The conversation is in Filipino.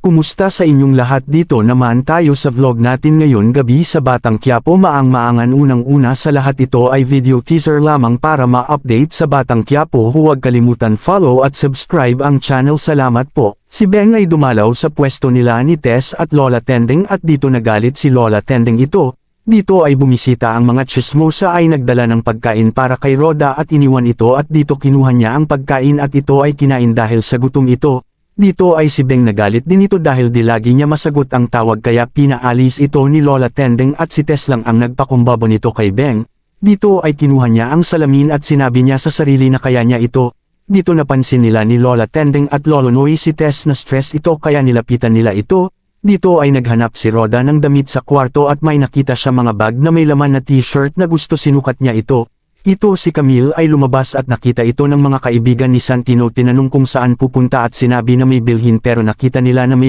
Kumusta sa inyong lahat? Dito naman tayo sa vlog natin ngayon gabi sa Batang Quiapo. Maang-maangan, unang-una sa lahat ito ay video teaser lamang para ma-update sa Batang Quiapo. Huwag kalimutan follow at subscribe ang channel. Salamat po. Si Beng ay dumalaw sa pwesto nila ni Tess at Lola Tendeng at dito nagalit si Lola Tendeng ito. Dito ay bumisita ang mga chismosa ay nagdala ng pagkain para kay Roda at iniwan ito at dito kinuha niya ang pagkain at ito ay kinain dahil sa gutom ito. Dito ay si Beng nagalit din ito dahil di lagi niya masagot ang tawag kaya pinaalis ito ni Lola Tendeng at si Tess lang ang nagpakumbaba nito kay Beng. Dito ay kinuha niya ang salamin at sinabi niya sa sarili na kaya niya ito. Dito napansin nila ni Lola Tendeng at Lolo Noy si Tess na stress ito kaya nilapitan nila ito. Dito ay naghanap si Roda ng damit sa kwarto at may nakita siya mga bag na may laman na t-shirt na gusto sinukat niya ito. Ito si Camille ay lumabas at nakita ito ng mga kaibigan ni Santino. Tinanong kung saan pupunta at sinabi na may bilhin pero nakita nila na may